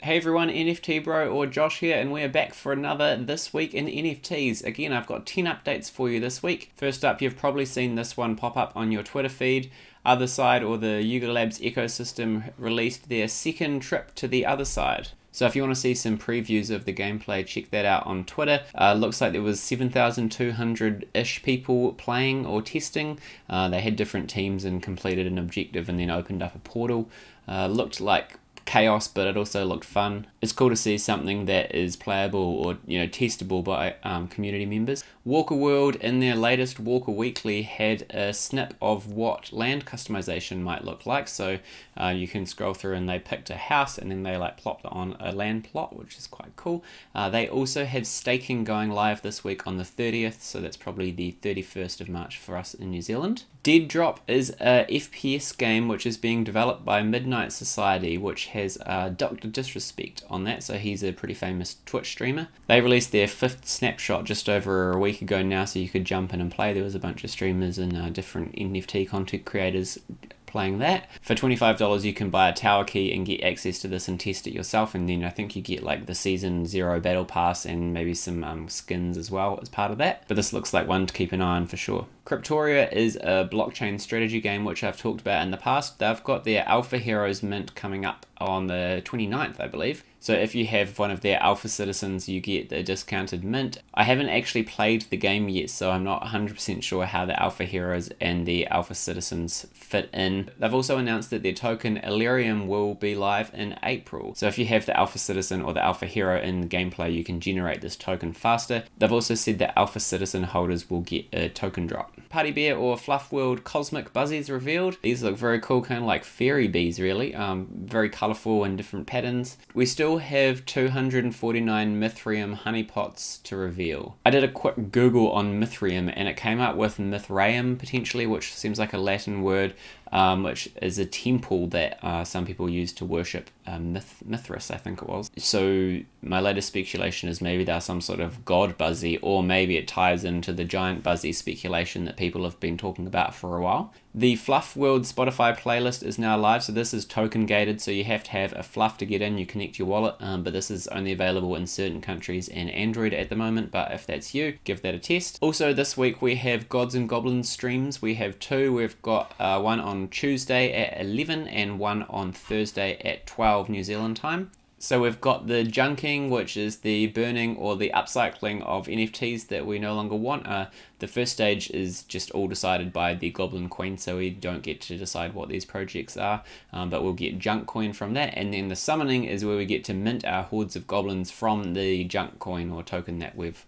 Hey everyone, NFT Bro or Josh here, and we're back for another This Week in NFTs. Again, I've got 10 updates for you this week. First up, you've probably seen this one pop up on your Twitter feed. Otherside, or the Yuga Labs ecosystem, released their second trip to the other side. So if you want to see some previews of the gameplay, check that out on Twitter. Looks like there was 7,200-ish people playing or testing. They had different teams and completed an objective and then opened up a portal. Looked like chaos, but it also looked fun. It's cool to see something that is playable or testable by community members. Walker World, in their latest Walker Weekly, had a snip of what land customization might look like. So you can scroll through and they picked a house and then they plopped it on a land plot, which is quite cool. They also have staking going live this week on the 30th, so that's probably the 31st of March for us in New Zealand. DEADROP is a FPS game which is being developed by Midnight Society, which has Dr. Disrespect on that, so he's a pretty famous Twitch streamer. They released their 5th snapshot just over a week ago now, so you could jump in and play. There was a bunch of streamers and different NFT content creators playing that. For $25 you can buy a tower key and get access to this and test it yourself, and then I think you get like the Season 0 Battle Pass and maybe some skins as well as part of that. But this looks like one to keep an eye on for sure. Kryptoria is a blockchain strategy game which I've talked about in the past. They've got their Alpha Heroes mint coming up on the 29th, I believe. So if you have one of their Alpha Citizens, you get a discounted mint. I haven't actually played the game yet, so I'm not 100% sure how the Alpha Heroes and the Alpha Citizens fit in. They've also announced that their token Illyrium will be live in April. So if you have the Alpha Citizen or the Alpha Hero in the gameplay, you can generate this token faster. They've also said that Alpha Citizen holders will get a token drop. Party Bear or Fluff World Cosmic Buzzies revealed. These look very cool, kind of like fairy bees really. Very colourful and different patterns. We still have 249 Mithrium honeypots to reveal. I did a quick Google on Mithrium and it came up with Mithraeum potentially, which seems like a Latin word, which is a temple that some people use to worship Mithras, I think it was. So my latest speculation is maybe they're some sort of god Buzzy, or maybe it ties into the giant Buzzy speculation that people have been talking about for a while. The Fluff World Spotify playlist is now live, so this is token gated, so you have to have a Fluff to get in. You connect your wallet, but this is only available in certain countries and Android at the moment, but if that's you, give that a test. Also this week we have Gods and Goblins streams. We have two. We've got one on Tuesday at 11 and one on Thursday at 12 New Zealand time. So we've got the junking, which is the burning or the upcycling of NFTs that we no longer want. The first stage is just all decided by the Goblin Queen, so we don't get to decide what these projects are, but we'll get junk coin from that. And then the summoning is where we get to mint our hordes of goblins from the junk coin or token that we've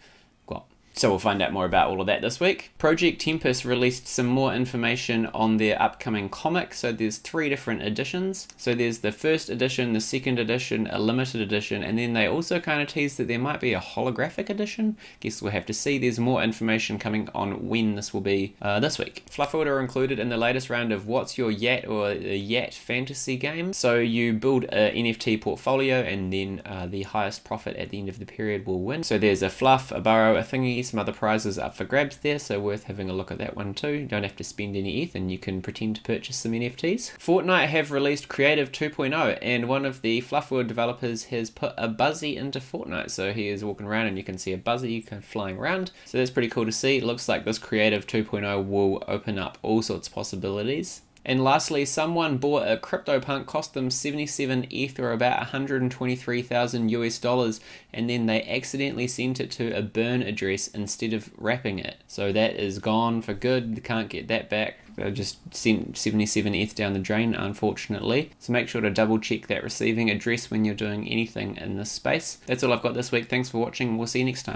got. So we'll find out more about all of that this week. Project Tempest released some more information on their upcoming comic. So there's 3 different editions. So there's the first edition, the second edition, a limited edition, and then they also kind of teased that there might be a holographic edition. Guess we'll have to see. There's more information coming on when this will be this week. Fluffood are included in the latest round of What's Your Yat, or a Yat fantasy game. So you build a NFT portfolio and then the highest profit at the end of the period will win. So there's a fluff, a burrow, a thingy, some other prizes up for grabs there, so worth having a look at that one too. You don't have to spend any ETH and you can pretend to purchase some NFTs. Fortnite have released Creative 2.0 and one of the Fluff World developers has put a Buzzy into Fortnite. So he is walking around and you can see a Buzzy kind of flying around. So that's pretty cool to see. It looks like this Creative 2.0 will open up all sorts of possibilities. And lastly, someone bought a CryptoPunk, cost them 77 ETH or about 123,000 US dollars, and then they accidentally sent it to a burn address instead of wrapping it. So that is gone for good. They can't get that back. They just sent 77 ETH down the drain, unfortunately. So make sure to double check that receiving address when you're doing anything in this space. That's all I've got this week. Thanks for watching. We'll see you next time.